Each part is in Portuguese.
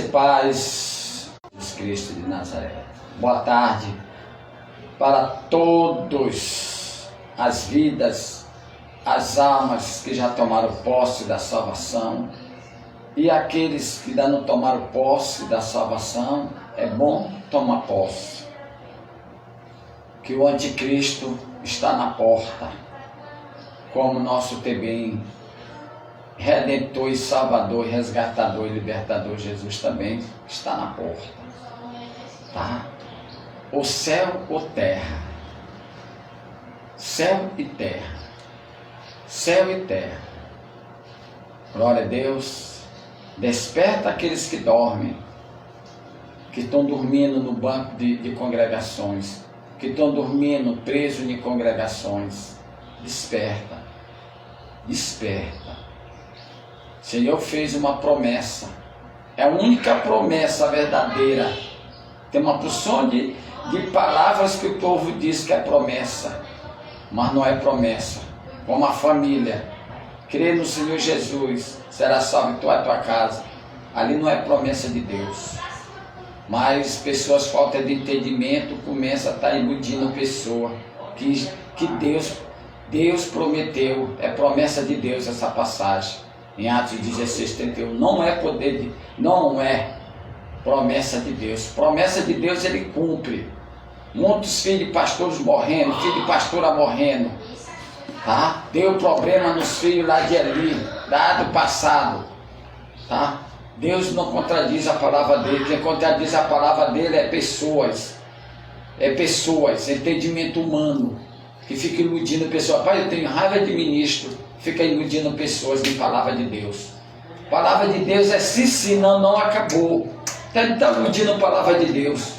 Graça e paz, Jesus Cristo de Nazaré. Boa tarde para todos as vidas, as almas que já tomaram posse da salvação e aqueles que ainda não tomaram posse da salvação. É bom tomar posse, que o anticristo está na porta, como nosso também Redentor e Salvador, Resgatador e Libertador Jesus também está na porta, tá? O céu ou terra, céu e terra, céu e terra. Glória a Deus. Desperta aqueles que dormem, que estão dormindo no banco de congregações, que estão dormindo presos em congregações. Desperta, desperta. O Senhor fez uma promessa, é a única promessa verdadeira. Tem uma porção de palavras que o povo diz que é promessa, mas não é promessa. Como a família, crê no Senhor Jesus, será salvo tu e tua casa. Ali não é promessa de Deus. Mas pessoas, falta de entendimento, começa a estar iludindo a pessoa, que Deus prometeu, é promessa de Deus essa passagem. Em Atos 16:31, não é promessa de Deus. Promessa de Deus ele cumpre. Muitos filhos de pastores morrendo, filho de pastora morrendo, tá? Deu problema nos filhos lá de Eli, lá do passado, tá? Deus não contradiz a palavra dele. Quem contradiz a palavra dele é pessoas, entendimento humano, que fica iludindo pessoas. Pai, eu tenho raiva de ministro, fica iludindo pessoas em palavra de Deus. Palavra de Deus é sim, sim, não, não acabou. Ele está iludindo a palavra de Deus,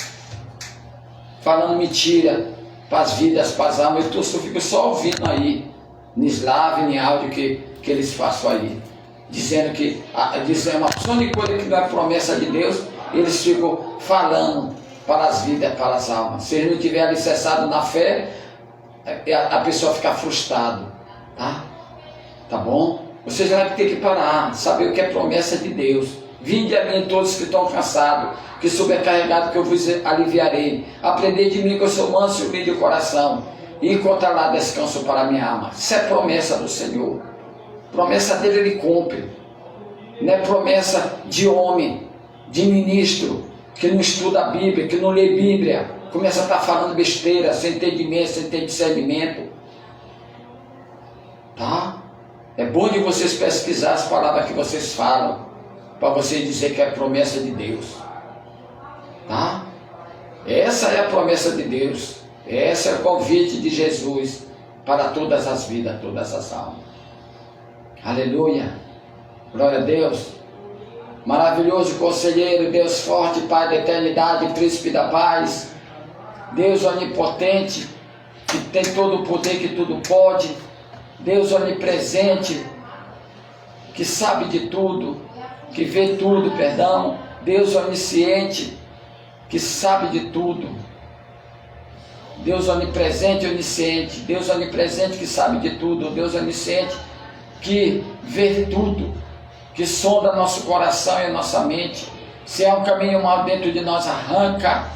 falando mentira para as vidas, para as almas. Eu fico só ouvindo aí, nos live, em áudio que eles façam aí, dizendo uma opção de coisa que não é promessa de Deus. Eles ficam falando para as vidas, para as almas. Se eles não tiverem alicerçado na fé, a pessoa fica frustrada, tá? Tá bom? Vocês vão ter que parar, saber o que é promessa de Deus. Vinde a mim todos que estão cansados, que sobrecarregados, que eu vos aliviarei. Aprendei de mim que eu sou manso e humilde de coração, e encontrará descanso para a minha alma. Isso é promessa do Senhor. Promessa dele ele cumpre. Não é promessa de homem, de ministro, que não estuda a Bíblia, que não lê Bíblia, começa a estar falando besteira, sem entendimento, sem ter discernimento. Tá? É bom de vocês pesquisar as palavras que vocês falam, para vocês dizer que é promessa de Deus. Tá? Essa é a promessa de Deus. Esse é o convite de Jesus para todas as vidas, todas as almas. Aleluia. Glória a Deus. Maravilhoso conselheiro, Deus forte, Pai da eternidade, príncipe da paz, Deus onipotente, que tem todo o poder, que tudo pode, Deus onipresente, que sabe de tudo, que vê tudo, perdão, Deus onisciente, que sabe de tudo, Deus onipresente e onisciente, Deus onipresente que sabe de tudo, Deus onisciente que vê tudo, que sonda nosso coração e nossa mente. Se há um caminho mal dentro de nós, arranca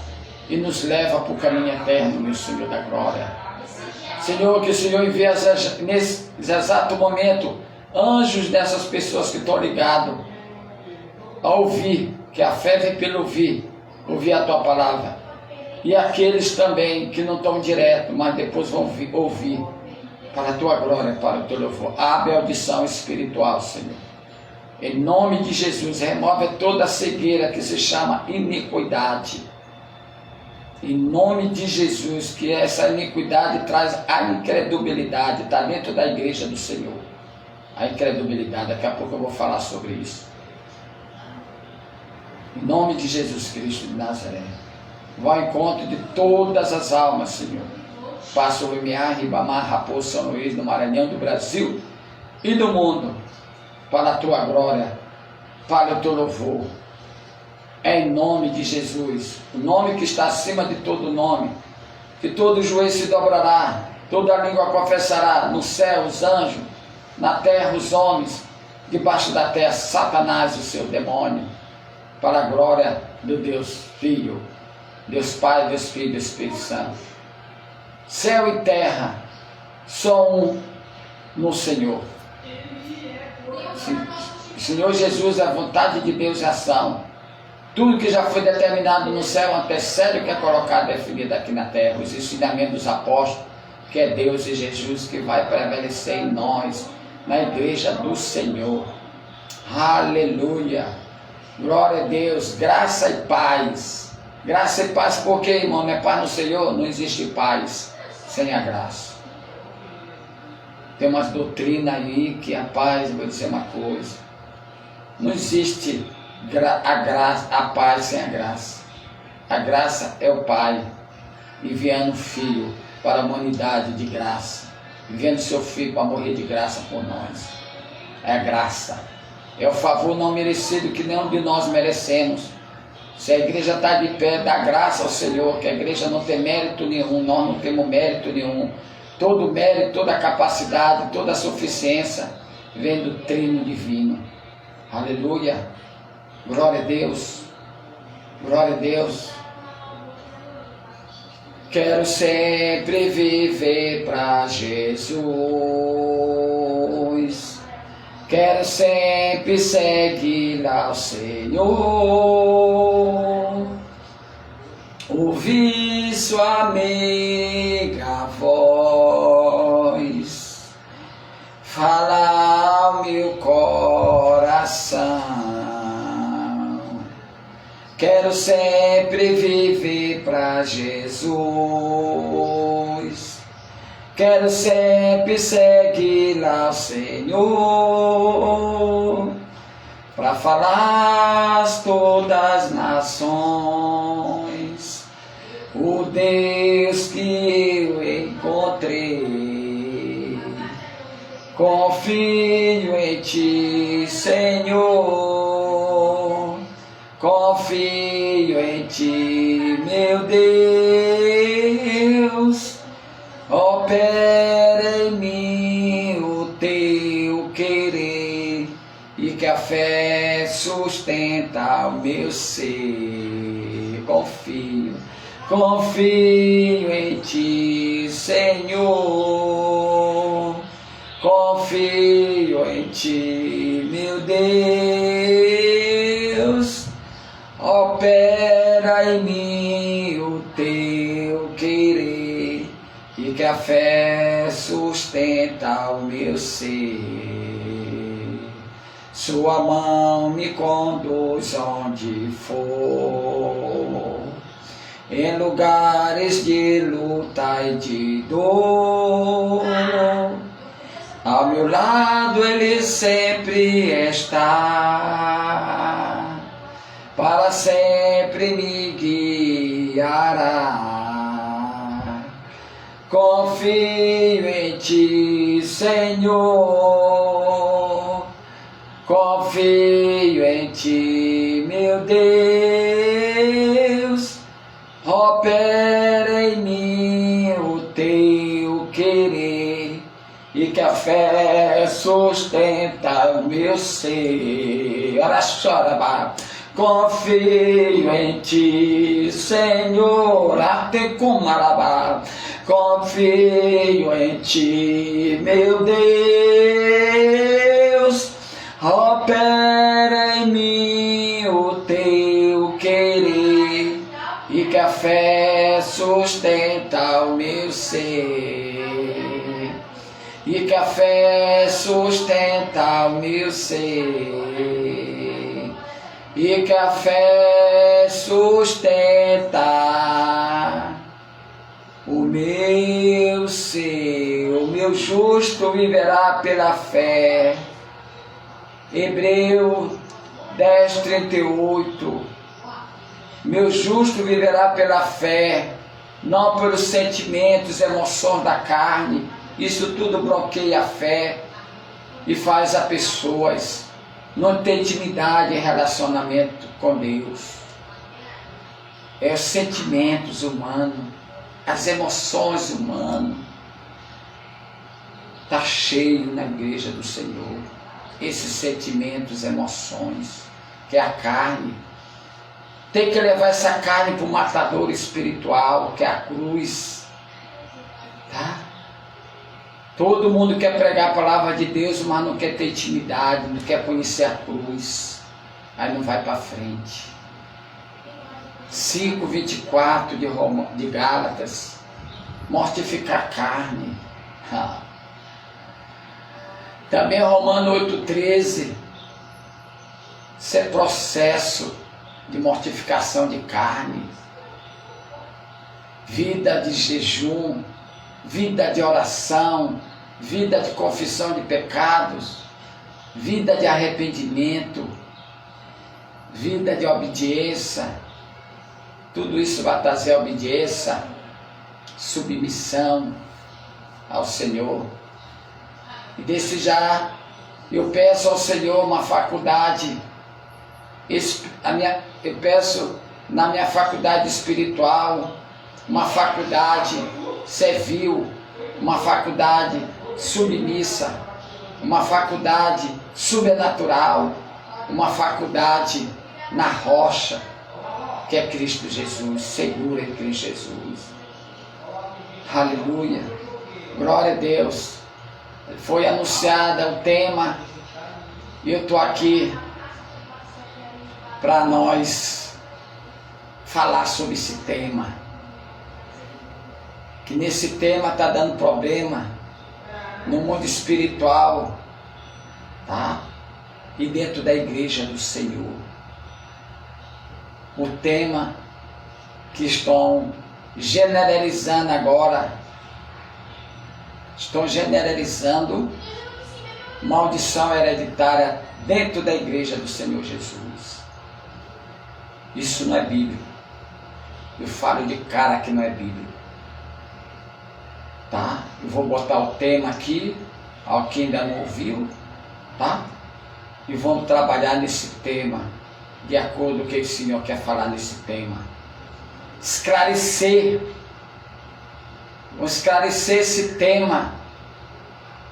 e nos leva para o caminho eterno, meu Senhor da glória. Senhor, que o Senhor envie nesse exato momento anjos dessas pessoas que estão ligadas a ouvir, que a fé vem pelo ouvir a tua palavra. E aqueles também que não estão direto, mas depois vão ouvir para a tua glória, para o teu louvor. Abre a audição espiritual, Senhor. Em nome de Jesus, remove toda a cegueira que se chama iniquidade. Em nome de Jesus, que essa iniquidade traz a incredulidade, está dentro da igreja do Senhor. A incredulidade, daqui a pouco eu vou falar sobre isso. Em nome de Jesus Cristo de Nazaré, vá ao encontro de todas as almas, Senhor. Passo o Lumiar, Ribamar, Raposo, São Luís, do Maranhão, do Brasil e do mundo, para a tua glória, para o teu louvor. É em nome de Jesus, o nome que está acima de todo nome, que todo joelho se dobrará, toda língua confessará, no céu os anjos, na terra os homens, debaixo da terra Satanás e o seu demônio. para a glória do Deus Filho, Deus Pai, Deus Filho e Deus Espírito Santo. Céu e terra são um no Senhor. O Senhor Jesus, a vontade de Deus é ação. Tudo que já foi determinado no céu antecede o que é colocado e definido aqui na terra. Os ensinamentos dos apóstolos, que é Deus e Jesus que vai prevalecer em nós, na igreja do Senhor. Aleluia! Glória a Deus, graça e paz. Graça e paz, porque, irmão, não é paz no Senhor? Não existe paz sem a graça. Tem umas doutrinas aí que a paz, vou dizer uma coisa, não existe a paz sem a graça. A graça é o Pai enviando o Filho para a humanidade de graça, enviando seu Filho para morrer de graça por nós. É a graça, é o favor não merecido que nenhum de nós merecemos. Se a igreja está de pé, dá graça ao Senhor, que a igreja não tem mérito nenhum, nós não temos mérito nenhum. Todo mérito, toda a capacidade, toda a suficiência vem do Trino Divino. Aleluia! Glória a Deus! Glória a Deus! Quero sempre viver para Jesus. Quero sempre seguir ao Senhor. Ouvir sua amiga voz, falar ao meu coração. Quero sempre viver para Jesus. Quero sempre seguir ao Senhor, para falar a todas as nações, o Deus que eu encontrei. Confio em Ti, Senhor, confio em Ti, meu Deus. Opera em mim o Teu querer, e que a fé sustenta o meu ser. Confio em Ti, Senhor, confio em Ti, meu Deus. Opera em mim o Teu querer, e que a fé sustenta o meu ser. Sua mão me conduz onde for, em lugares de luta e de dor. Ao meu lado Ele sempre está, para sempre me guiará. Confio em Ti, Senhor, confio em Ti, meu Deus. Opera em mim o Teu querer, e que a fé sustenta o meu ser. Ora, chora, confio em Ti, Senhor, até com marabá. Confio em Ti, meu Deus. Opera em mim o Teu querer, e que a fé sustenta o meu ser. E que a fé sustenta o meu ser. E que a fé sustenta o meu ser. O meu justo viverá pela fé. Hebreus 10:38. Meu justo viverá pela fé, não pelos sentimentos, emoções da carne. Isso tudo bloqueia a fé e faz as pessoas não ter intimidade e relacionamento com Deus. É os sentimentos humanos, as emoções humanas. Está cheio na igreja do Senhor esses sentimentos, emoções, que é a carne, tem que levar essa carne para o matador espiritual, que é a cruz. Tá? Todo mundo quer pregar a palavra de Deus, mas não quer ter intimidade, não quer conhecer a cruz. Aí não vai para frente. 5:24 de Gálatas. Mortificar a carne. Também Romanos 8:13. Isso é processo de mortificação de carne. Vida de jejum, vida de oração, vida de confissão de pecados, vida de arrependimento, vida de obediência. Tudo isso vai trazer obediência, submissão ao Senhor. E desde já eu peço ao Senhor uma faculdade, eu peço na minha faculdade espiritual, uma faculdade servil, uma faculdade submissa, uma faculdade sobrenatural, uma faculdade na rocha, que é Cristo Jesus, segura em Cristo Jesus. Aleluia, glória a Deus. Foi anunciado o tema e eu estou aqui para nós falar sobre esse tema. Que nesse tema está dando problema no mundo espiritual, tá? E dentro da igreja do Senhor. O tema que estão generalizando agora, estão generalizando maldição hereditária dentro da igreja do Senhor Jesus. Isso não é bíblico. Eu falo de cara que não é bíblico. Tá? Eu vou botar o tema aqui, ao que ainda não ouviu, tá? E vamos trabalhar nesse tema, de acordo com o que o Senhor quer falar nesse tema. Esclarecer. Vamos esclarecer esse tema.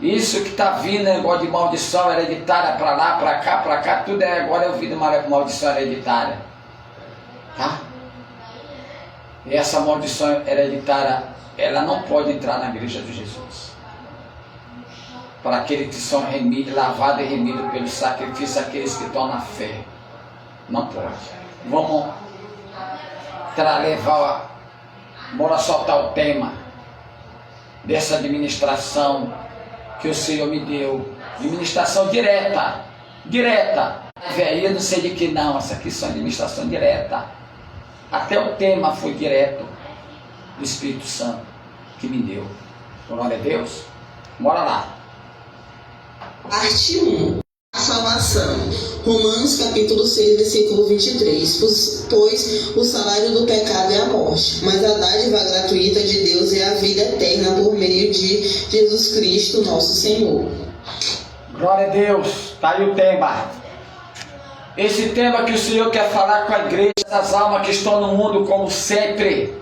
Isso que está vindo, negócio de maldição hereditária, para lá, para cá, tudo é agora eu vi de maldição hereditária. Tá? E essa maldição hereditária, ela não pode entrar na igreja de Jesus. Para aqueles que são lavados e remidos pelo sacrifício, aqueles que estão na fé. Não pode. Vamos bora soltar o tema dessa administração que o Senhor me deu. Administração direta. Eu não sei de que não, essa aqui são administração direta. Até o tema foi direto do Espírito Santo que me deu. Glória a Deus. Bora lá. Parte 1. A salvação. Romanos capítulo 6, versículo 23. Pois o salário do pecado é a morte, mas a dádiva gratuita de Deus é a vida eterna por meio de Jesus Cristo, nosso Senhor. Glória a Deus. Está aí o tema. Esse tema que o Senhor quer falar com a igreja, das almas que estão no mundo como sempre.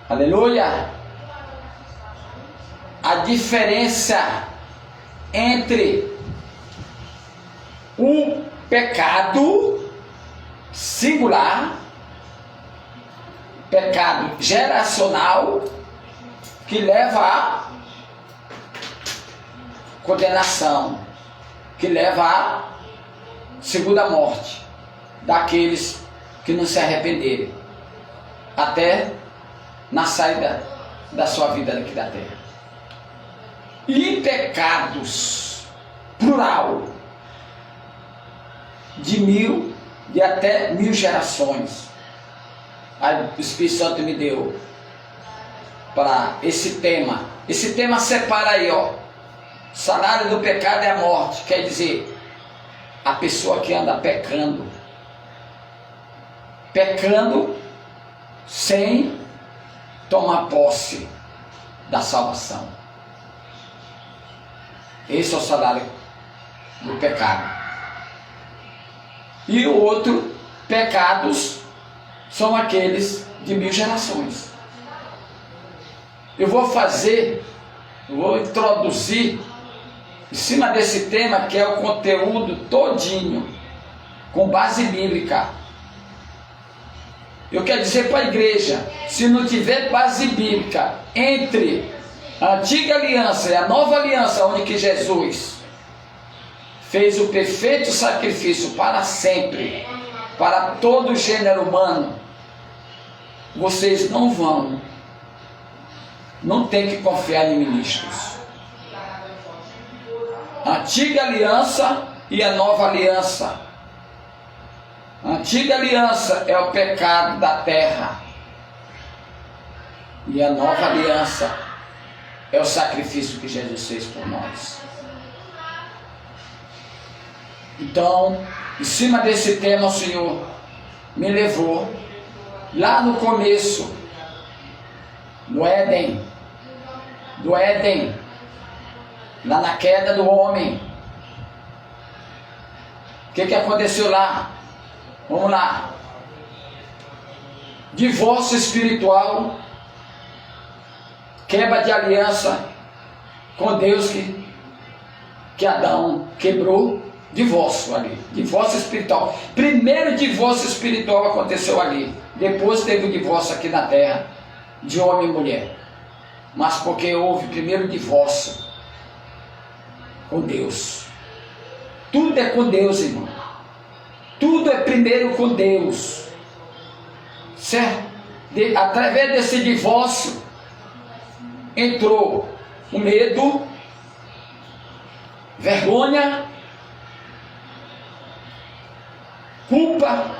Aleluia. A diferença entre o pecado singular, pecado geracional, que leva à condenação, que leva à segunda morte daqueles que não se arrependerem, até na saída da sua vida daqui da terra. E pecados, plural, de até 1000 gerações. Aí o Espírito Santo me deu para esse tema. Esse tema separa aí, ó. Salário do pecado é a morte. Quer dizer, a pessoa que anda pecando sem tomar posse da salvação. Esse é o salário do pecado. E o outro, pecados, são aqueles de 1000 gerações. Eu vou introduzir em cima desse tema, que é o conteúdo todinho, com base bíblica, Eu quero dizer para a igreja, se não tiver base bíblica entre a antiga aliança e a nova aliança, onde que Jesus fez o perfeito sacrifício para sempre, para todo o gênero humano, vocês não tem que confiar em ministros. A antiga aliança e a nova aliança. A antiga aliança é o pecado da terra, e a nova aliança é o sacrifício que Jesus fez por nós. Então, em cima desse tema, o Senhor me levou lá no começo, do Éden, lá na queda do homem. O que aconteceu lá? Vamos lá. Divórcio espiritual, quebra de aliança com Deus que Adão quebrou. Divórcio ali, divórcio espiritual. Primeiro divórcio espiritual aconteceu ali. Depois teve o divórcio aqui na terra, de homem e mulher. Mas porque houve primeiro divórcio com Deus. Tudo é com Deus, irmão. Tudo é primeiro com Deus. Certo? Através desse divórcio entrou o medo, vergonha, culpa,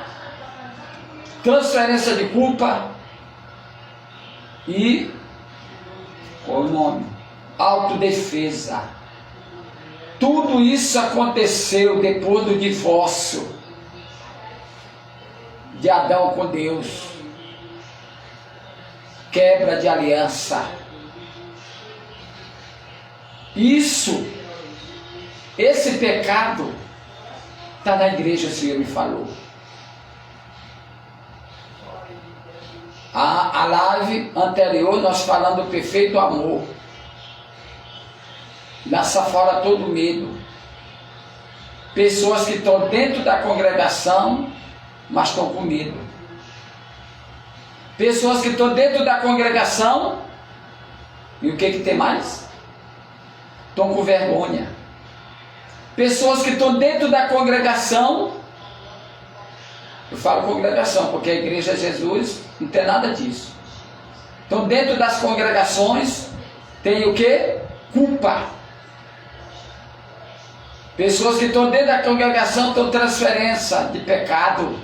transferência de culpa e, qual é o nome? Autodefesa. Tudo isso aconteceu depois do divórcio de Adão com Deus. Quebra de aliança. Esse pecado está na igreja, o Senhor me falou. A live anterior nós falamos do perfeito amor. Lança fora todo medo. Pessoas que estão dentro da congregação, mas estão com medo. Pessoas que estão dentro da congregação, e o que tem mais? Estão com vergonha. Pessoas que estão dentro da congregação, eu falo congregação, porque a igreja de Jesus não tem nada disso. Estão dentro das congregações, tem o que? Culpa. Pessoas que estão dentro da congregação estão transferência de pecado.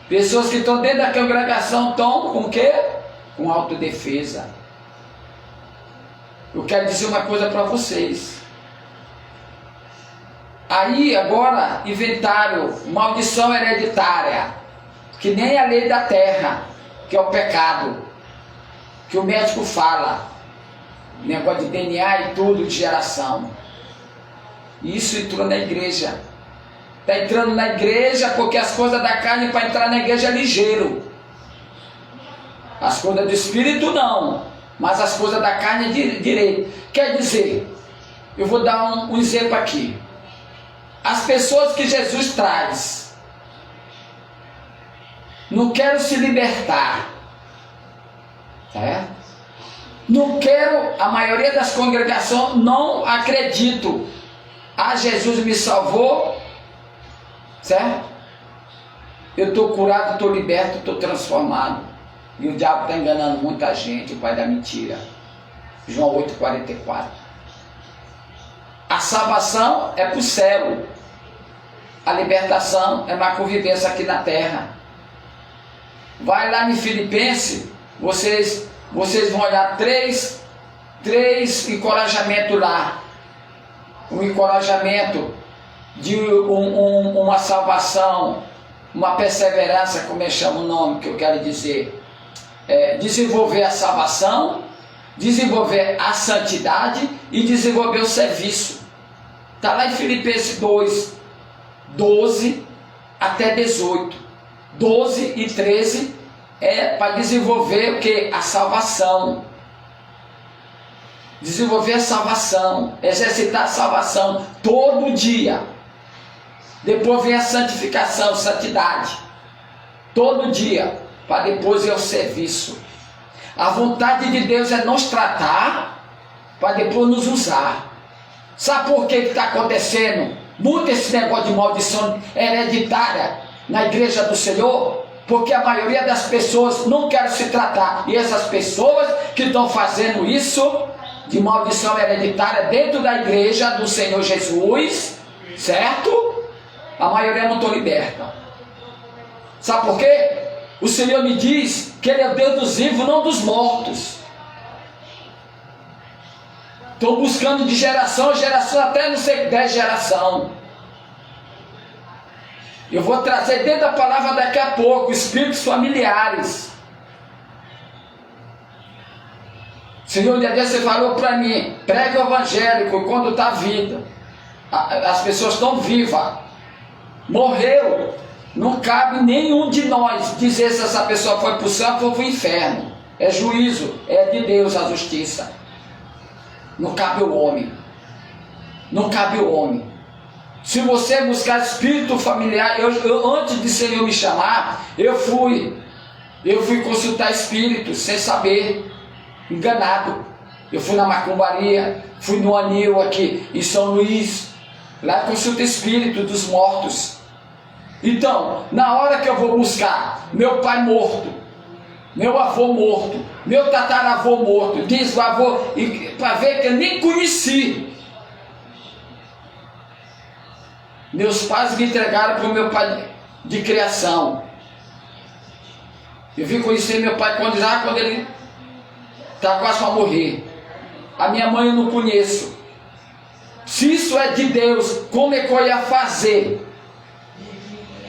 Pessoas que estão dentro da congregação estão com o quê? Com autodefesa. Eu quero dizer uma coisa para vocês. Aí agora inventaram maldição hereditária, que nem a lei da terra, que é o pecado, que o médico fala, negócio de DNA e tudo, de geração. Isso entrou na igreja. Está entrando na igreja porque as coisas da carne para entrar na igreja é ligeiro. As coisas do espírito não, mas as coisas da carne é direito. Quer dizer, eu vou dar um exemplo aqui. As pessoas que Jesus traz não quero se libertar, certo? Não quero, a maioria das congregações não acredito. Jesus me salvou, certo? Eu estou curado, estou liberto, estou transformado. E o diabo está enganando muita gente, o pai da mentira. João 8,44. A salvação é para o céu. A libertação é uma convivência aqui na terra. Vai lá em Filipenses, vocês vão olhar três encorajamentos lá. Um encorajamento de uma salvação, uma perseverança, como eu chamo o nome que eu quero dizer. Desenvolver a salvação, desenvolver a santidade e desenvolver o serviço. Está lá em Filipenses 2, 12 até 18. 12 e 13 é para desenvolver o que? A salvação. Desenvolver a salvação, exercitar a salvação todo dia. Depois vem a santificação, santidade. Todo dia. para depois ir ao serviço. A vontade de Deus é nos tratar para depois nos usar. Sabe por que está acontecendo muito esse negócio de maldição hereditária na igreja do Senhor? Porque a maioria das pessoas não quer se tratar. E essas pessoas que estão fazendo isso de maldição hereditária dentro da igreja do Senhor Jesus, certo? A maioria não está liberta. Sabe por quê? O Senhor me diz que Ele é o Deus dos vivos, não dos mortos. Estou buscando de geração a geração, até não sei 10 geração. Eu vou trazer dentro da palavra daqui a pouco, espíritos familiares. Senhor, um dia desse você falou para mim, pregue o evangélico quando está vida. As pessoas estão vivas. Morreu. Não cabe nenhum de nós dizer se essa pessoa foi para o céu ou foi para o inferno. É juízo, é de Deus a justiça. Não cabe o homem. Não cabe o homem. Se você buscar espírito familiar, antes de Senhor me chamar, eu fui consultar espíritos sem saber, enganado. Eu fui na macumbaria, fui no anil aqui em São Luís, lá consulta espírito dos mortos. Então, na hora que eu vou buscar meu pai morto, meu avô morto, meu tataravô morto, diz o avô, para ver que eu nem conheci. Meus pais me entregaram para o meu pai de criação. Eu vim conhecer meu pai quando ele está quase para morrer. A minha mãe eu não conheço. Se isso é de Deus, como é que eu ia fazer?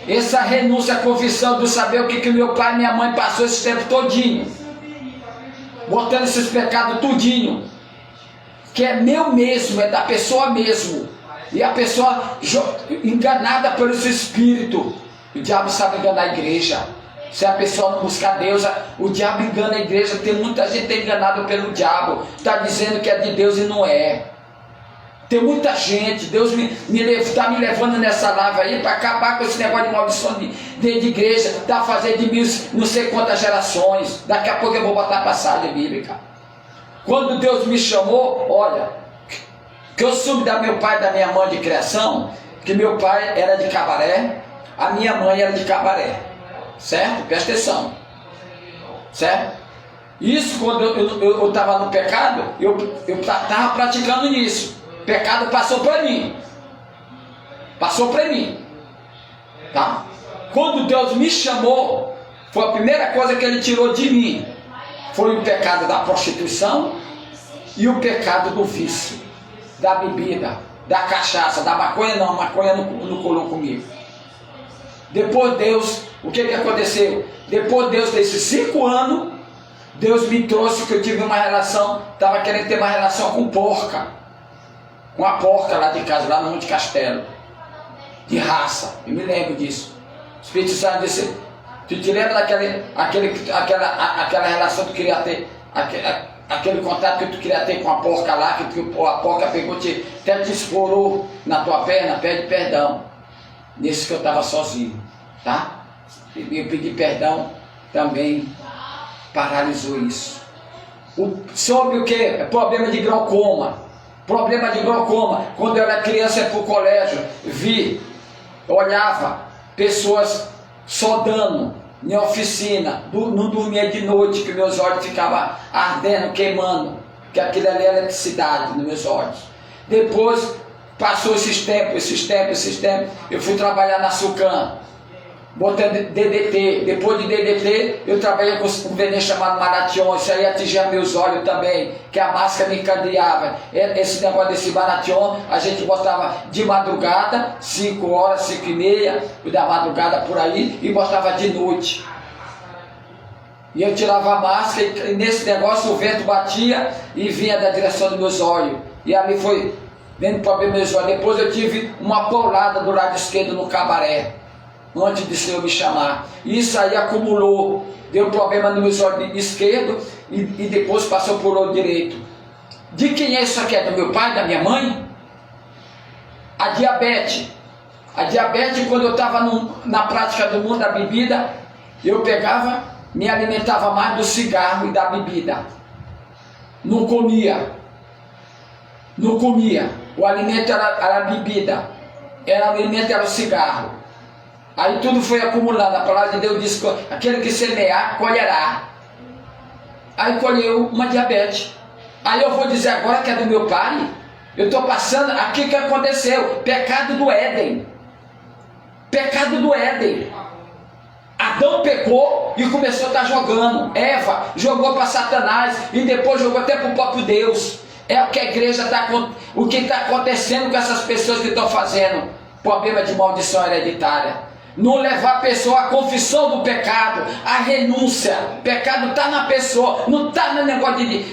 Essa renúncia, a confissão do saber o que meu pai e minha mãe passou esse tempo todinho, botando esses pecados tudinho, que é meu mesmo, é da pessoa mesmo, e a pessoa enganada pelo seu espírito. O diabo sabe enganar a igreja. Se a pessoa não buscar Deus, o diabo engana a igreja. Tem muita gente enganada pelo diabo, está dizendo que é de Deus e não é. Tem muita gente. Deus está me levando nessa live aí para acabar com esse negócio de maldição de igreja, está fazendo de mil, não sei quantas gerações. Daqui a pouco eu vou botar a passagem bíblica. Quando Deus me chamou, olha, que eu soube da meu pai e da minha mãe de criação, que meu pai era de Cabaré, a minha mãe era de Cabaré, certo? Presta atenção, certo? Isso quando eu estava no pecado, eu estava praticando nisso. O pecado passou para mim. Passou para mim. Tá? Quando Deus me chamou, foi a primeira coisa que Ele tirou de mim. Foi o pecado da prostituição e o pecado do vício, da bebida, da cachaça, da maconha não. A maconha não colou comigo. Depois Deus, o que aconteceu? Depois Deus, desses 5 anos, Deus me trouxe que eu tive uma relação, estava querendo ter uma relação com porca. Com a porca lá de casa, lá no Monte Castelo, de raça, eu me lembro disso. O Espírito Santo disse, tu te lembra aquela relação que tu queria ter, aquele contato que tu queria ter com a porca lá, que a porca pegou, até te explorou na tua perna, pede perdão. Nesse que eu estava sozinho, tá? Eu pedi perdão, também paralisou isso. Sobre o que? Problema de glaucoma. Problema de glaucoma. Quando eu era criança, ia para o colégio, olhava pessoas sodando em oficina, não dormia de noite, que meus olhos ficavam ardendo, queimando, que aquilo ali é eletricidade nos meus olhos. Depois, passou esses tempos, eu fui trabalhar na Sucan, botando DDT. Depois de DDT, eu trabalhei com um veneno chamado Maration. Isso aí atingia meus olhos também, que a máscara me encadeava. Esse negócio desse Maration, a gente botava de madrugada, 5 horas, 5 e meia, da madrugada por aí, e botava de noite. E eu tirava a máscara, e nesse negócio o vento batia e vinha da direção dos meus olhos. E ali foi vendo problema meus olhos. Depois eu tive uma paulada do lado esquerdo no Cabaré, antes de Senhor me chamar. Isso aí acumulou, deu problema no meu olho esquerdo e depois passou por olho direito. De quem é isso aqui? É do meu pai, da minha mãe? A diabetes. A diabetes, quando eu estava na prática do mundo da bebida, eu pegava me alimentava mais do cigarro e da bebida. Não comia. O alimento era a bebida. O alimento era o cigarro. Aí tudo foi acumulando. A palavra de Deus diz que aquele que semear, colherá. Aí colheu uma diabetes. Aí eu vou dizer agora que é do meu pai. Eu estou passando, aqui que aconteceu, pecado do Éden. Pecado do Éden. Adão pecou e começou a estar jogando. Eva jogou para Satanás e depois jogou até para o próprio Deus. É o que a igreja está, o que está acontecendo com essas pessoas que estão fazendo problema de maldição hereditária. Não levar a pessoa à confissão do pecado, à renúncia. O pecado está na pessoa, não está no negócio de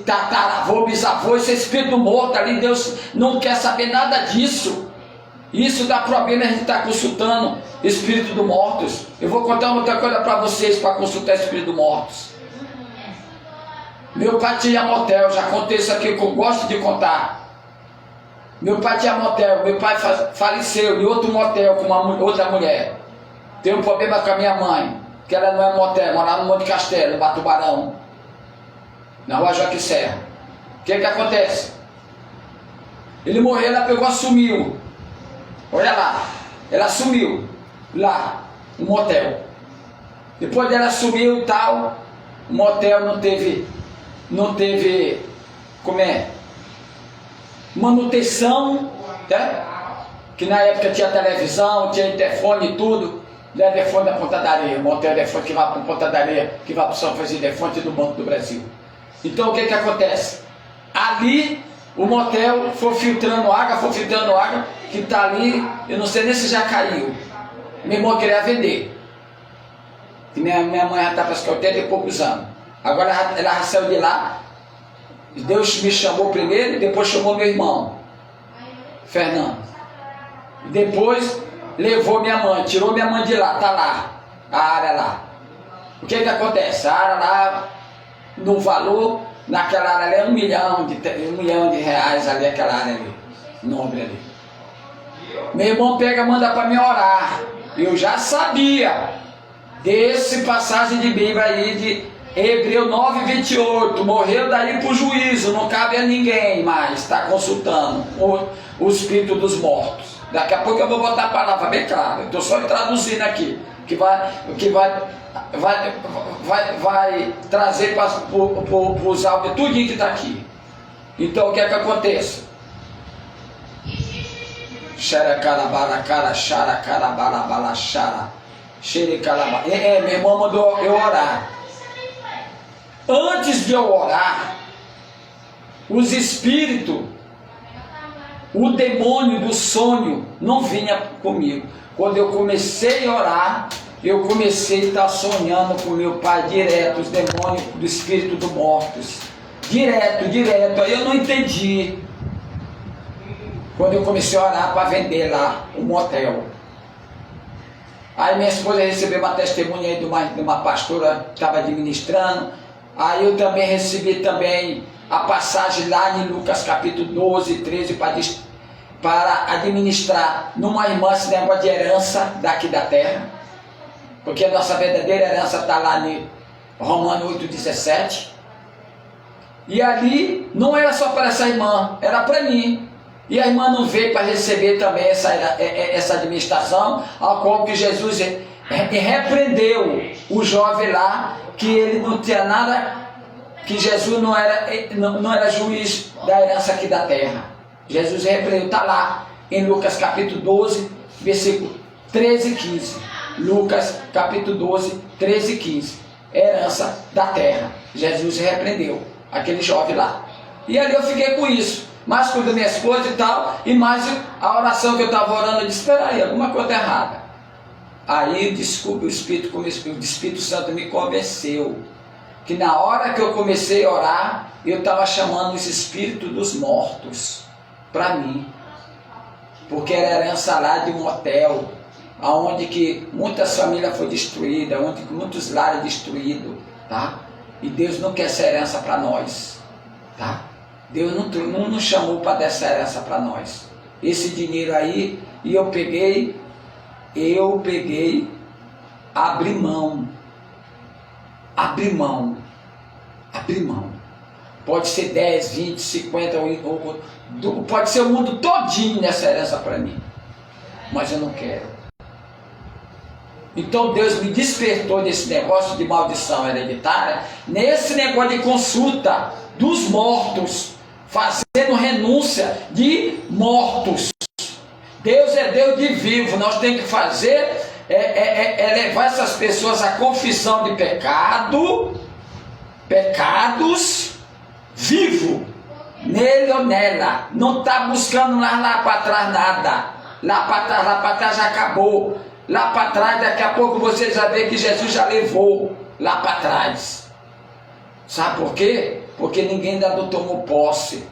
tataravô, bisavô, esse espírito morto ali. Deus não quer saber nada disso. Isso dá problema, a gente está consultando espírito dos mortos. Eu vou contar outra coisa para vocês para consultar espírito dos mortos. Meu pai tinha motel, já contei isso aqui que eu gosto de contar. Meu pai tinha motel, meu pai faleceu de outro motel com outra mulher. Tem um problema com a minha mãe, que ela não é motel, morava no Monte Castelo, no Batubarão, na rua Joaquim Serra. O que acontece? Ele morreu, ela pegou, sumiu. Olha lá, ela sumiu lá, no motel. Depois dela sumiu e tal, o motel não teve, como é? Manutenção, né? Que na época tinha televisão, tinha interfone e tudo. Telefone da Ponta da Areia, o motel Defone que vai para Ponta da Areia, que vai para o São Francisco Defone do Banco do Brasil. Então o que acontece? Ali o motel foi filtrando água, que está ali, eu não sei nem se já caiu. Meu irmão queria vender. E minha mãe já está para os 80 e poucos anos. Agora ela já saiu de lá. Deus me chamou primeiro e depois chamou meu irmão, Fernando. Depois levou minha mãe, tirou minha mãe de lá, está lá, a área lá. O que acontece? A área lá, no valor, naquela área ali, R$1 milhão de reais ali, aquela área ali, nobre ali. Meu irmão pega, manda para mim orar. Eu já sabia desse passagem de Bíblia aí de Hebreu 9:28, morreu daí para o juízo, não cabe a ninguém mais, está consultando o espírito dos mortos. Daqui a pouco eu vou botar a palavra bem clara, estou só traduzindo aqui, que vai trazer para os áudios tudo que está aqui. Então o que acontece? Meu irmão mandou eu orar. Antes de eu orar, os espíritos, o demônio do sonho não vinha comigo. Quando eu comecei a orar, eu comecei a estar sonhando com meu pai direto, os demônios do espírito dos mortos. Direto. Aí eu não entendi. Quando eu comecei a orar para vender lá o motel. Aí minha esposa recebeu uma testemunha aí de uma pastora que estava administrando. Aí eu também recebi a passagem lá em Lucas capítulo 12, 13, para administrar numa irmã esse negócio de herança daqui da terra. Porque a nossa verdadeira herança está lá em Romanos 8,17. E ali não era só para essa irmã, era para mim. E a irmã não veio para receber também essa administração, ao qual que Jesus repreendeu o jovem lá, que ele não tinha nada, que Jesus não era juiz da herança aqui da terra. Jesus repreendeu, está lá em Lucas capítulo 12, versículo 13 e 15. Lucas capítulo 12, 13 e 15. Herança da terra. Jesus repreendeu aquele jovem lá. E ali eu fiquei com isso. Mais com a minha esposa e tal, e mais a oração que eu estava orando, eu disse, espera aí, alguma coisa errada. Aí desculpe, o Espírito Santo me convenceu, que na hora que eu comecei a orar, eu estava chamando os espíritos dos mortos para mim, porque era herança lá de um hotel, onde que muitas famílias foram destruídas, onde que muitos lares destruídos, tá? E Deus não quer essa herança para nós, tá? Deus não nos chamou para dar essa herança para nós. Esse dinheiro aí, e eu peguei abrir mão. Abrir mão. Abrir mão. Pode ser 10, 20, 50, pode ser o mundo todinho nessa herança para mim. Mas eu não quero. Então Deus me despertou nesse negócio de maldição hereditária, nesse negócio de consulta dos mortos, fazendo renúncia de mortos. Deus é Deus de vivo. Nós temos que fazer levar essas pessoas à confissão de pecados vivo, nele ou nela. Não está buscando lá para trás nada. Lá para trás já acabou. Lá para trás, daqui a pouco você já vê que Jesus já levou lá para trás. Sabe por quê? Porque ninguém ainda não tomou posse.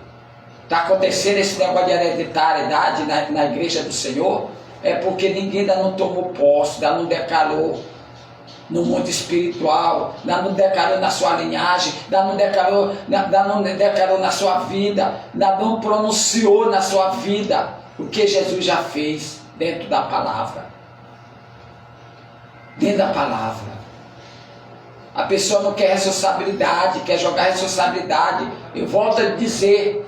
Está acontecendo esse negócio de hereditariedade na igreja do Senhor, é porque ninguém ainda não tomou posse, ainda não declarou no mundo espiritual, ainda não declarou na sua linhagem, ainda não declarou na sua vida, ainda não pronunciou na sua vida o que Jesus já fez dentro da palavra. Dentro da palavra. A pessoa não quer responsabilidade, quer jogar responsabilidade. Eu volto a dizer,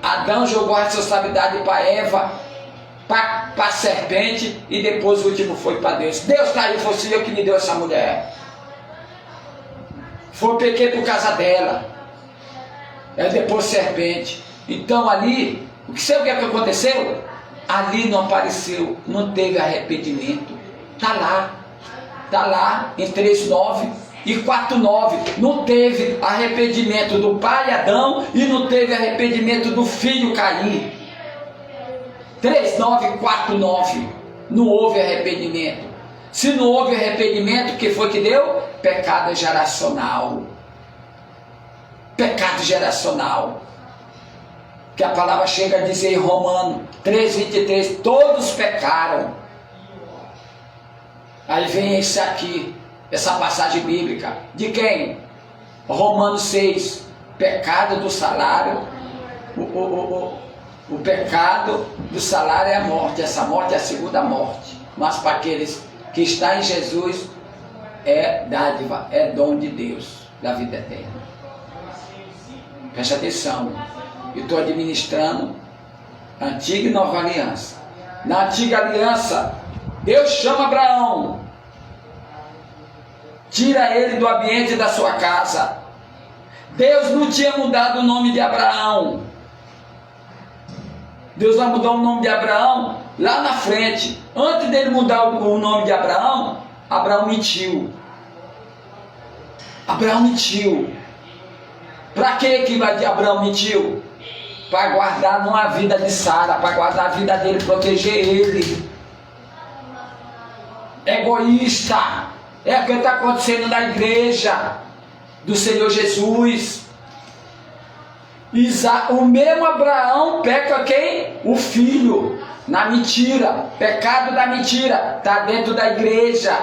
Adão jogou a responsabilidade para Eva, para a serpente, e depois o último foi para Deus. Deus está aí, fosse eu que me deu essa mulher. Foi pequei por causa dela. Aí depois serpente. Então ali, sabe o que aconteceu? Ali não apareceu, não teve arrependimento. Está lá em 3:9 e 4:9. Não teve arrependimento do pai Adão e não teve arrependimento do filho Caim. 3:9 e 4:9. Não houve arrependimento. Se não houve arrependimento, o que foi que deu? Pecado geracional. Pecado geracional. Que a palavra chega a dizer em Romanos 3:23, todos pecaram. Aí vem esse aqui, essa passagem bíblica. De quem? Romanos 6. Pecado do salário. O pecado do salário é a morte. Essa morte é a segunda morte. Mas para aqueles que estão em Jesus, é dádiva, é dom de Deus, da vida eterna. Preste atenção. Eu estou administrando Antiga e Nova Aliança. Na Antiga Aliança, Deus chama Abraão, tira ele do ambiente da sua casa. Deus não tinha mudado o nome de Abraão. Deus vai mudar o nome de Abraão lá na frente. Antes dele mudar o nome de Abraão, Abraão mentiu. Abraão mentiu. Para que Abraão mentiu? Para guardar numa vida de Sara, para guardar a vida dele, proteger ele. Egoísta. É o que está acontecendo na igreja do Senhor Jesus. O mesmo Abraão peca quem? O filho, na mentira. Pecado da mentira está dentro da igreja.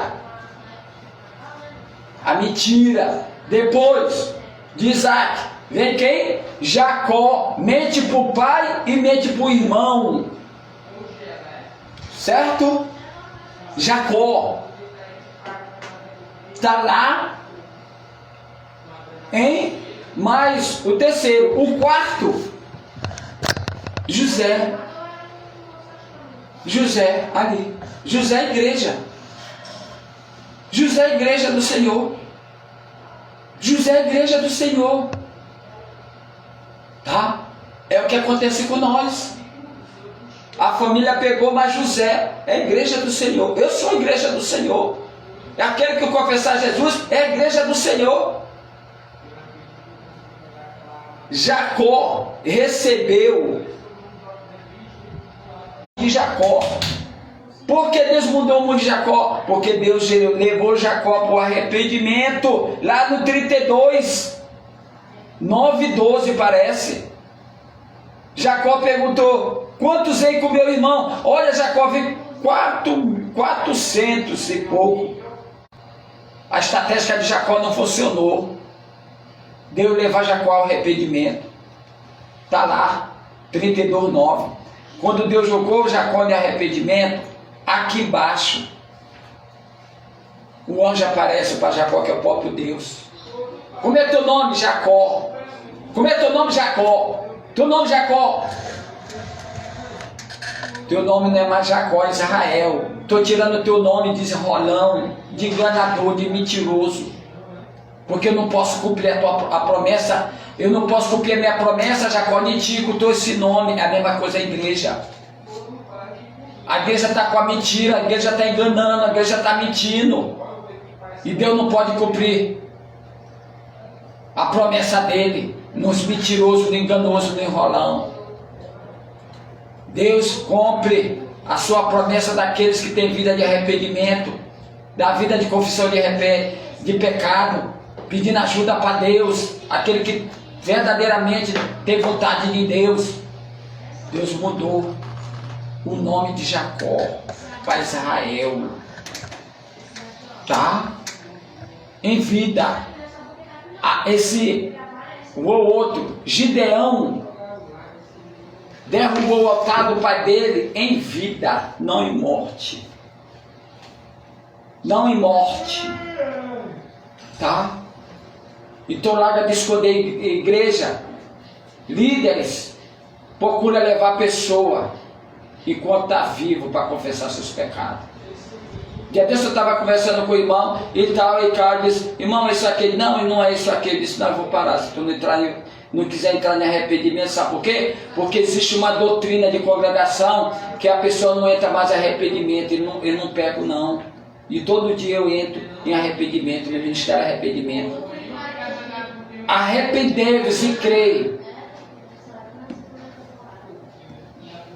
A mentira. Depois de Isaac, vem quem? Jacó. Mente para o pai e mente para o irmão. Certo? Jacó está lá, hein? Mas o terceiro, o quarto, José ali, José é igreja, José é igreja do Senhor, José é igreja do Senhor, tá? É o que acontece com nós. A família pegou, mas José é a igreja do Senhor. Eu sou a igreja do Senhor. É aquele que confessar Jesus, é a igreja do Senhor. Jacó recebeu de Jacó. Por que Deus mudou o mundo de Jacó? Porque Deus levou Jacó para o arrependimento. Lá no 32, 9:12 parece. Jacó perguntou: quantos vem com meu irmão? Olha, Jacó veio 400 e pouco. A estratégia de Jacó não funcionou. Deus levar Jacó ao arrependimento. Está lá, 32:9. Quando Deus jogou Jacó em arrependimento, aqui embaixo, O anjo aparece para Jacó, que é o próprio Deus. Como é teu nome, Jacó? Como é teu nome, Jacó? Teu nome, Jacó? Teu nome não é mais Jacó, é Israel. Estou tirando o teu nome de enrolão, de enganador, de mentiroso. Porque eu não posso cumprir a promessa. Eu não posso cumprir a minha promessa, Jacó, de ti, com todo esse nome. É a mesma coisa a igreja. A igreja está com a mentira, a igreja está enganando, a igreja está mentindo. E Deus não pode cumprir a promessa dele, nos mentirosos, no enganoso, no enrolão. Deus cumpre a sua promessa daqueles que têm vida de arrependimento, da vida de confissão de pecado, pedindo ajuda para Deus, aquele que verdadeiramente tem vontade de Deus. Deus mudou o nome de Jacó para Israel, tá? Em vida. O outro, Gideão, derrubou o altar do pai dele em vida, não em morte. Não em morte, tá? Então larga de esconder igreja, líderes, procura levar a pessoa enquanto está vivo para confessar seus pecados. Dia desse eu estava conversando com o irmão e tal, e o cara disse, irmão, é isso aqui? Não, não é isso aqui. Ele disse, não, eu vou parar, se tu não quiser entrar em arrependimento, sabe por quê? Porque existe uma doutrina de congregação que a pessoa não entra mais em arrependimento, ele não peca não. E todo dia eu entro em arrependimento, no ministério de arrependimento. Arrependei-vos e crei.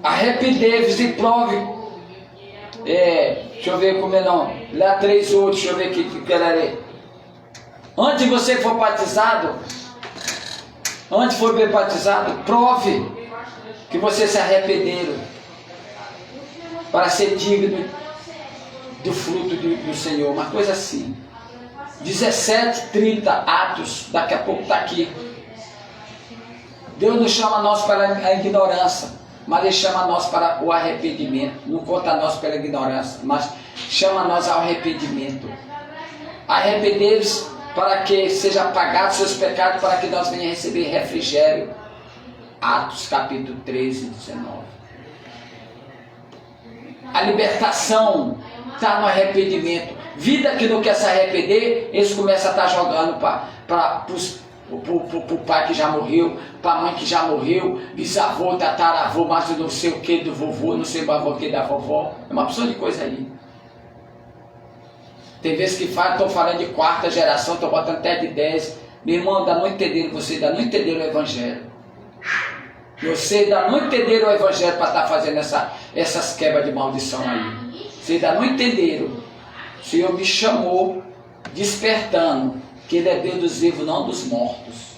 Arrependei-vos e prove. Deixa eu ver como é não. Lá 3:8, deixa eu ver aqui que quero ler. Antes de você for batizado, antes de for bem batizado, prove que você se arrependeram para ser digno do fruto do Senhor. Uma coisa assim. 17:30, Atos, daqui a pouco está aqui. Deus não chama nós para a ignorância, mas Ele chama nós para o arrependimento. Não conta nós pela ignorância, mas chama nós ao arrependimento. Arrepender-vos para que seja apagado seus pecados, para que nós venhamos receber refrigério. Atos capítulo 13, 19. A libertação está no arrependimento. Vida que não quer se arrepender, eles começam a estar jogando para o pai que já morreu, para a mãe que já morreu, bisavô, tataravô, mas não sei o que do vovô, não sei o que da vovó. É uma opção de coisa aí. Tem vezes que estão falando de quarta geração, estão botando até de 10. Meu irmão, ainda não entenderam, você ainda não entenderam o Evangelho. Você ainda não entenderam o Evangelho para estar fazendo essas quebras de maldição aí. Você ainda não entenderam. O Senhor me chamou despertando que Ele é Deus dos vivos, não dos mortos.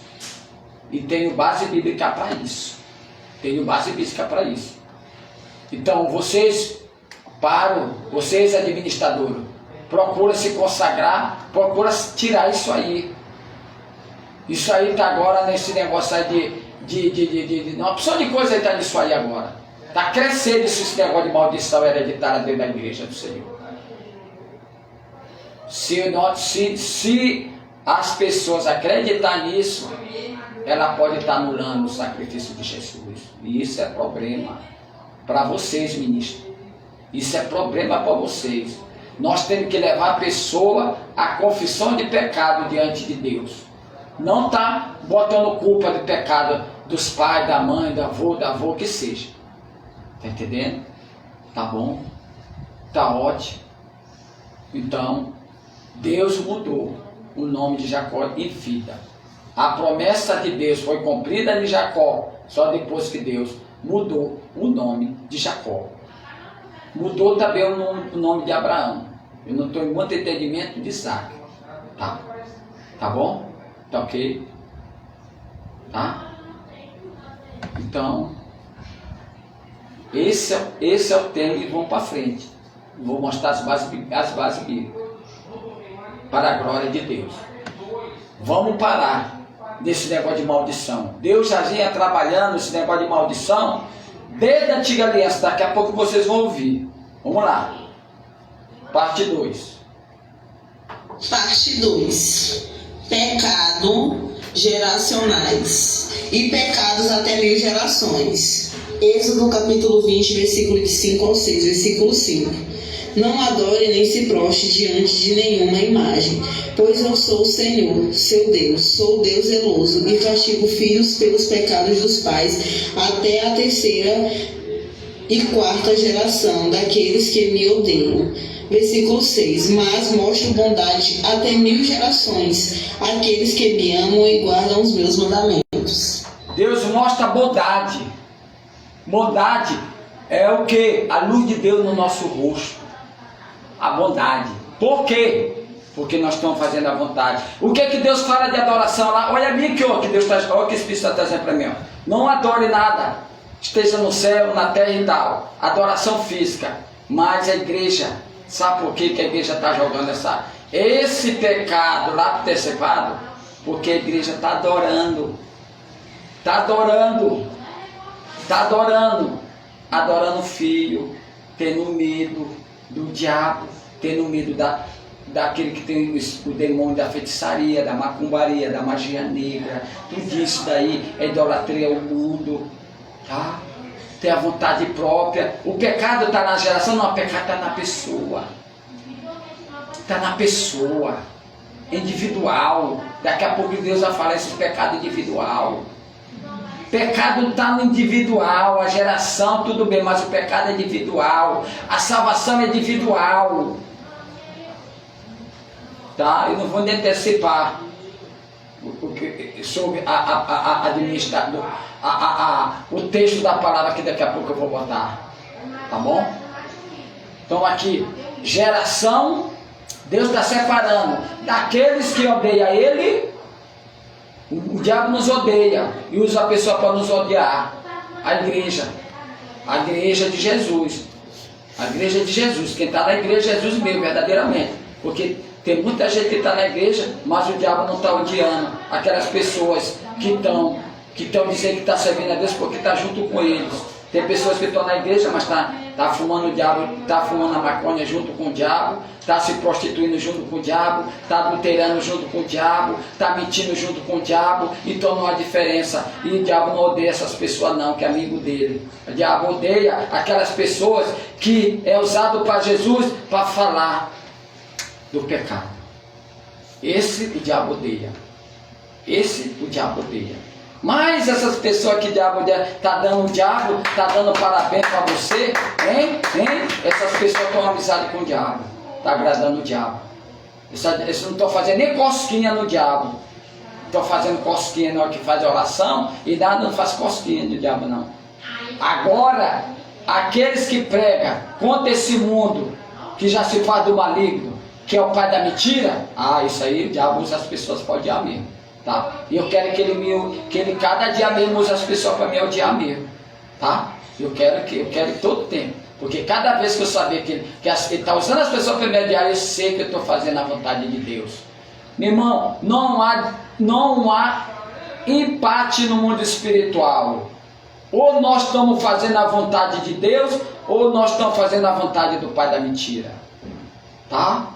E tenho base bíblica para isso. Tenho base bíblica para isso. Então, vocês administradores, procura se consagrar, procura tirar isso aí. Isso aí está agora nesse negócio aí uma opção de coisa está nisso aí agora. Está crescendo esse negócio de maldição hereditária dentro da igreja do Senhor. Se as pessoas acreditarem nisso, ela pode estar anulando o sacrifício de Jesus. E isso é problema para vocês, ministros. Isso é problema para vocês. Nós temos que levar a pessoa à confissão de pecado diante de Deus. Não está botando culpa de pecado dos pais, da mãe, do avô, que seja. Está entendendo? Tá bom? Tá ótimo. Então, Deus mudou o nome de Jacó em vida. A promessa de Deus foi cumprida de Jacó só depois que Deus mudou o nome de Jacó. Mudou também o nome de Abraão. Eu não estou em muito entendimento de Isaac. Tá? Tá bom? Tá ok? Tá? Então, esse é o tema e vamos para frente. Vou mostrar as bases bíblicas. Para a glória de Deus. Vamos parar desse negócio de maldição. Deus já vinha trabalhando esse negócio de maldição desde a antiga aliança. Daqui a pouco vocês vão ouvir. Vamos lá. Parte 2. Parte 2. Pecado geracionais e pecados até 1000 gerações. Êxodo capítulo 20, versículo de 5 ao 6, versículo 5. Não adore nem se proste diante de nenhuma imagem, pois eu sou o Senhor, seu Deus, sou Deus zeloso, e castigo filhos pelos pecados dos pais, até a 3ª e 4ª geração daqueles que me odeiam. Versículo 6. Mas mostro bondade até 1000 gerações, àqueles que me amam e guardam os meus mandamentos. Deus mostra bondade. Bondade é o que? A luz de Deus no nosso rosto. A bondade. Por quê? Porque nós estamos fazendo a vontade. O que que Deus fala de adoração lá? Olha bem aqui, ó, que Deus está, olha o que o Espírito está trazendo para mim. Ó. Não adore nada, esteja no céu, na terra e tal. Adoração física. Mas a igreja, sabe por que que a igreja está jogando esse pecado lá para o terceirado? Porque a igreja está adorando. Está adorando. Está adorando. Adorando o filho, tendo medo do diabo, tendo medo daquele que tem o demônio da feitiçaria, da macumbaria, da magia negra. Tudo isso daí é idolatria ao mundo, tá? Tem a vontade própria. O pecado está na geração, não, o pecado está na pessoa. Está na pessoa, individual. Daqui a pouco Deus vai falar esse pecado individual. Pecado está no individual, a geração tudo bem, mas o pecado é individual, a salvação é individual. Tá? Eu não vou nem antecipar sobre administrador, o texto da palavra que daqui a pouco eu vou botar. Tá bom? Então aqui, geração, Deus está separando daqueles que odeiam Ele. O diabo nos odeia e usa a pessoa para nos odiar. A igreja de Jesus. A igreja de Jesus. Quem está na igreja é Jesus mesmo, verdadeiramente. Porque tem muita gente que está na igreja, mas o diabo não está odiando aquelas pessoas que estão dizendo que está servindo a Deus porque está junto com eles. Tem pessoas que estão na igreja, mas tá fumando o diabo, está fumando a maconha junto com o diabo, está se prostituindo junto com o diabo, está adulterando junto com o diabo, está mentindo junto com o diabo. Então não há diferença. E o diabo não odeia essas pessoas não, que é amigo dele. O diabo odeia aquelas pessoas que é usado para Jesus para falar do pecado. Esse o diabo odeia. Esse o diabo odeia. Mas essas pessoas que o diabo está dando o diabo, está dando parabéns para você, hein? Essas pessoas estão amizade com o diabo, está agradando o diabo. Eles não estão fazendo nem cosquinha no diabo. Estão fazendo cosquinha na hora que faz a oração e nada, não faz cosquinha no diabo não. Agora, aqueles que pregam contra esse mundo, que já se faz do maligno, que é o pai da mentira, isso aí o diabo usa as pessoas para odiar mesmo. Tá? E eu quero que ele cada dia mesmo use as pessoas para me odiar mesmo, tá? Eu quero todo tempo, porque cada vez que eu saber que ele está usando as pessoas para me odiar, eu sei que eu estou fazendo a vontade de Deus. Meu irmão, não há empate no mundo espiritual. Ou nós estamos fazendo a vontade de Deus, ou nós estamos fazendo a vontade do pai da mentira, tá?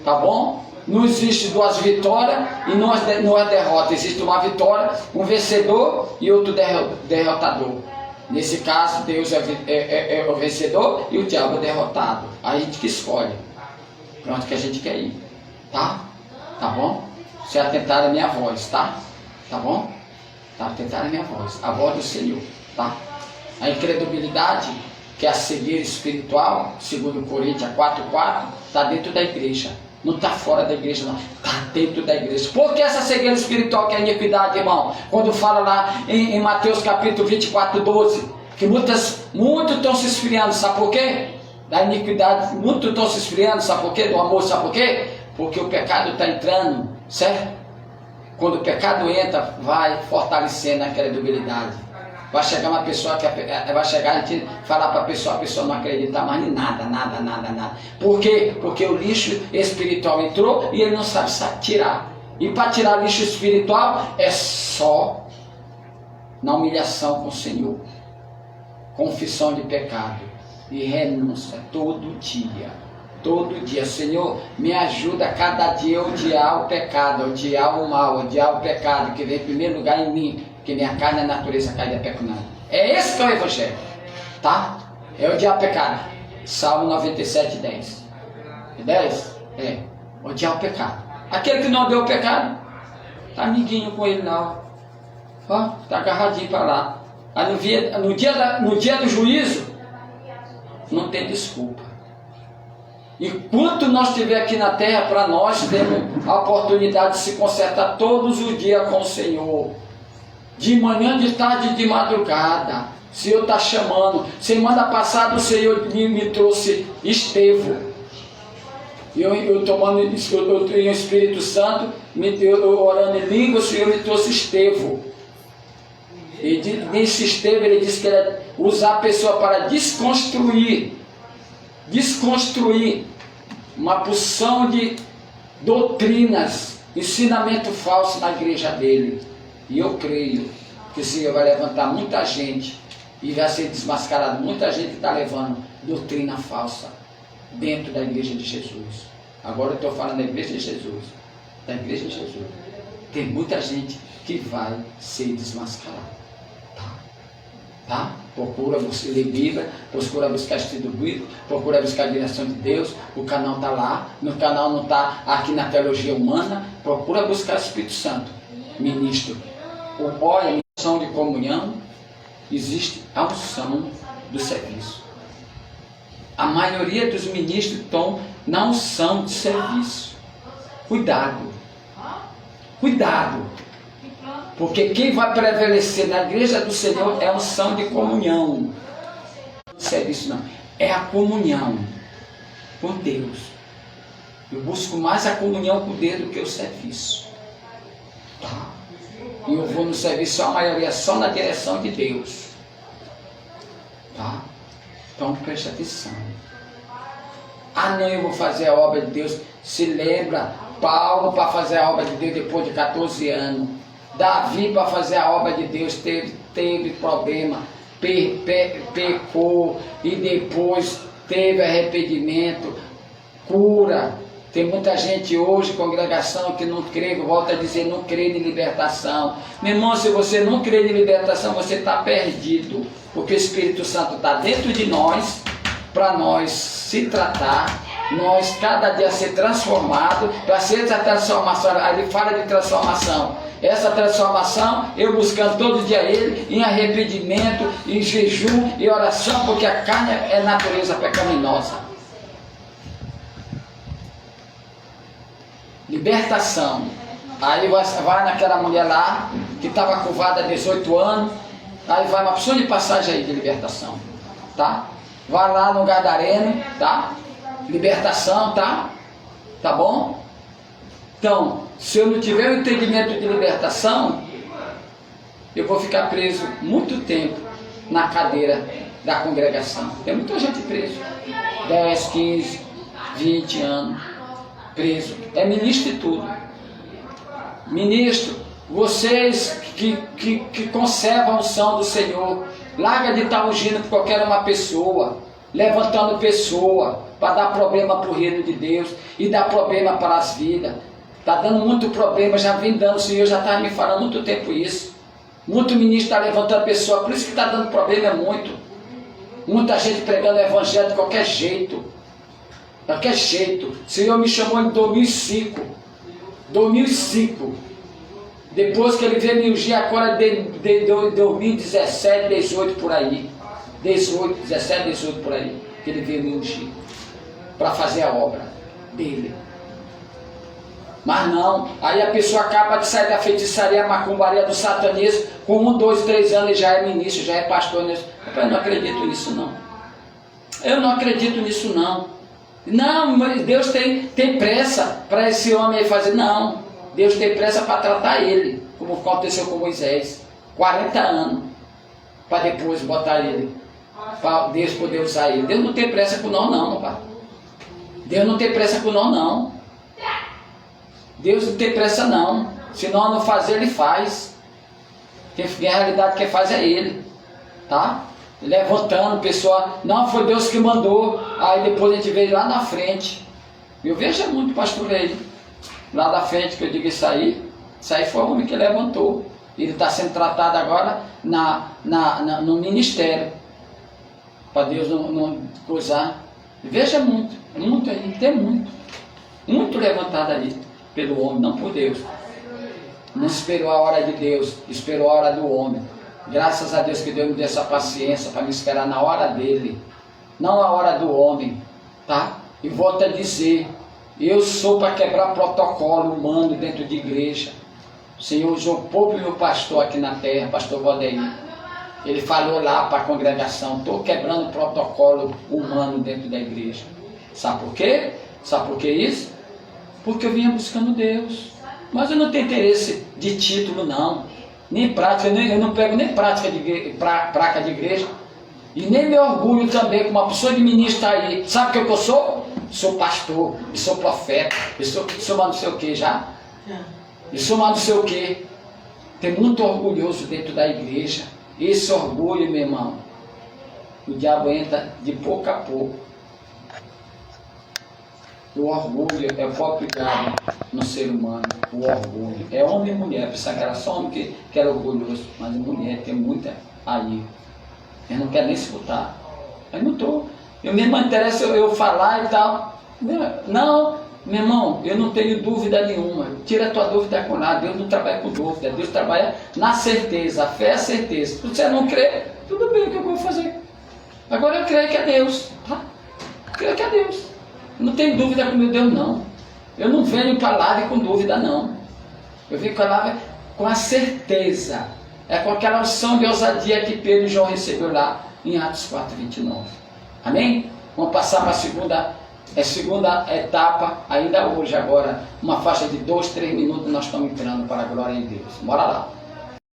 Tá bom? Não existe duas vitórias e não é derrota. Existe uma vitória, um vencedor e outro derrotador. Nesse caso, Deus é o vencedor e o diabo é o derrotado. A gente que escolhe para onde que a gente quer ir. Tá? Tá bom? Se atentar a minha voz, tá? Tá bom? Tá? Atentar a minha voz. A voz do Senhor, tá? A incredulidade, que é a cegueira espiritual, segundo Coríntios 4:4, está dentro da igreja. Não está fora da igreja não, está dentro da igreja. Por que essa cegueira espiritual que é a iniquidade, irmão? Quando fala lá em Mateus capítulo 24:12, que muitos estão se esfriando, sabe por quê? Da iniquidade, muitos estão se esfriando, sabe por quê? Do amor, sabe por quê? Porque o pecado está entrando, certo? Quando o pecado entra, vai fortalecendo aquela debilidade. Vai chegar uma pessoa que vai chegar a gente falar para a pessoa não acredita mais em nada. Por quê? Porque o lixo espiritual entrou e ele não sabe tirar. E para tirar lixo espiritual é só na humilhação com o Senhor, confissão de pecado e renúncia todo dia. todo dia. Senhor, me ajuda a cada dia a odiar o pecado, a odiar o mal, a odiar o pecado, que vem em primeiro lugar em mim, porque minha carne é natureza caída pecunada. É esse que é o Evangelho, tá? É odiar o pecado. Salmo 97, 10. 10? É, odiar o pecado. Aquele que não odeia o pecado, tá amiguinho com ele não. Ó, tá agarradinho para lá. Aí no dia do juízo, não tem desculpa. Enquanto nós estiver aqui na terra, para nós temos a oportunidade de se consertar todos os dias com o Senhor. De manhã, de tarde e de madrugada. O Senhor está chamando. Semana passada o Senhor me trouxe Estevão. Eu tomando em Espírito Santo, orando em língua, o Senhor me trouxe Estevão. E nesse Estevão ele disse que era usar a pessoa para desconstruir uma porção de doutrinas, ensinamento falso na igreja dele. E eu creio que o Senhor vai levantar muita gente e vai ser desmascarado. Muita gente está levando doutrina falsa dentro da igreja de Jesus. Agora eu estou falando da igreja de Jesus. Da igreja de Jesus. Tem muita gente que vai ser desmascarada. Tá? Procura você ler Bíblia, procura buscar estudo bíblico, procura buscar a direção de Deus. O canal está lá, no canal não está aqui na teologia humana. Procura buscar o Espírito Santo, ministro. Olha, a unção de comunhão, existe a unção do serviço. A maioria dos ministros estão na unção de serviço. Cuidado, cuidado. Porque quem vai prevalecer na igreja do Senhor é a unção de comunhão. Serviço não, é a comunhão com Deus. Eu busco mais a comunhão com Deus do que o serviço. Tá? E eu vou no serviço, a maioria só na direção de Deus. Tá? Então preste atenção. Ah, não, eu vou fazer a obra de Deus. Se lembra, Paulo para fazer a obra de Deus depois de 14 anos. Davi para fazer a obra de Deus teve problema, pecou e depois teve arrependimento, cura. Tem muita gente hoje, congregação, que não crê, volta a dizer, não crê em libertação. Meu irmão, se você não crê em libertação, você está perdido, porque o Espírito Santo está dentro de nós, para nós se tratar, nós cada dia ser transformado, para ser essa transformação. Aí ele fala de transformação. Essa transformação, eu buscando todo dia Ele, em arrependimento, em jejum e oração, porque a carne é natureza pecaminosa. Libertação. Aí vai naquela mulher lá, que estava curvada há 18 anos, aí vai uma opção de passagem aí de libertação, tá? Vai lá no Gadareno, tá? Libertação, tá? Tá bom? Então, se eu não tiver o entendimento de libertação, eu vou ficar preso muito tempo na cadeira da congregação. Tem muita gente preso. 10, 15, 20 anos preso. É ministro e tudo. Ministro, vocês que conservam a unção do Senhor, larga de estar ungindo por qualquer uma pessoa, levantando pessoa para dar problema para o reino de Deus e dar problema para as vidas. Está dando muito problema, já vem dando, o Senhor já está me falando há muito tempo isso. Muito ministro está levantando pessoa, por isso que está dando problema muito. Muita gente pregando o evangelho de qualquer jeito. Qualquer jeito. O Senhor me chamou em 2005. 2005. Depois que Ele veio me ungir agora de 2017, 18 por aí. 17, 18 por aí. Que Ele veio me ungir. Para fazer a obra dEle. Mas não, aí a pessoa acaba de sair da feitiçaria, macumbaria, do satanismo, com 1, 2, 3 anos ele já é ministro, já é pastor. Eu não acredito nisso não. Eu não acredito nisso não. Não, mas Deus tem pressa para esse homem aí fazer. Não, Deus tem pressa para tratar ele, como aconteceu com Moisés. 40 anos, para depois botar ele, para Deus poder usar ele. Deus não tem pressa com nós não, pai. Deus não tem pressa com nós não. Deus não tem pressa não. Se nós não fazer, Ele faz. Quem, na realidade, quem faz é Ele. Tá? levantando, pessoa, não, foi Deus que mandou. Aí depois a gente veio lá na frente. Eu vejo muito pastor aí, lá da frente, que eu digo isso aí foi o homem que levantou. Ele está sendo tratado agora no ministério, para Deus não coisar. Veja muito aí, tem muito levantado ali pelo homem, não por Deus. Não esperou a hora de Deus, esperou a hora do homem. Graças a Deus que Deus me deu essa paciência para me esperar na hora dele, não a hora do homem, tá? E volto a dizer, eu sou para quebrar protocolo humano dentro de igreja. O Senhor usou o povo e o pastor aqui na terra, pastor Valdeir. Ele falou lá para a congregação, estou quebrando protocolo humano dentro da igreja. Sabe por quê? Sabe por que isso? Porque eu vinha buscando Deus. Mas eu não tenho interesse de título, não. Nem prática, eu não pego nem prática placa de igreja. E nem me orgulho também com uma pessoa de ministro aí. Sabe o que eu sou? Sou pastor, eu sou profeta, eu sou mais não sei o que já. Eu sou mais não sei o que. Tem muito orgulhoso dentro da igreja. Esse orgulho, meu irmão, o diabo entra de pouco a pouco. O orgulho é o próprio diabo no ser humano. O orgulho é homem e mulher. Pensar que era só homem que era orgulhoso, mas mulher tem muita aí. Eu não quero nem escutar. Eu não estou. Eu mesmo interessa eu falar e tal. Não, meu irmão, eu não tenho dúvida nenhuma. Tira a tua dúvida com nada. Deus não trabalha com dúvida. Deus trabalha na certeza. A fé é a certeza. Se você não crê, tudo bem, o que eu vou fazer? Agora eu creio que é Deus. Tá? Eu creio que é Deus. Não tenho dúvida com meu Deus, não. Eu não venho para lá com dúvida, não. Eu venho para lá com a certeza. É com aquela unção de ousadia que Pedro e João recebeu lá em Atos 4:29. Amém? Vamos passar para a segunda etapa, ainda hoje, agora, uma faixa de 2, 3 minutos, nós estamos entrando para a glória de Deus. Bora lá.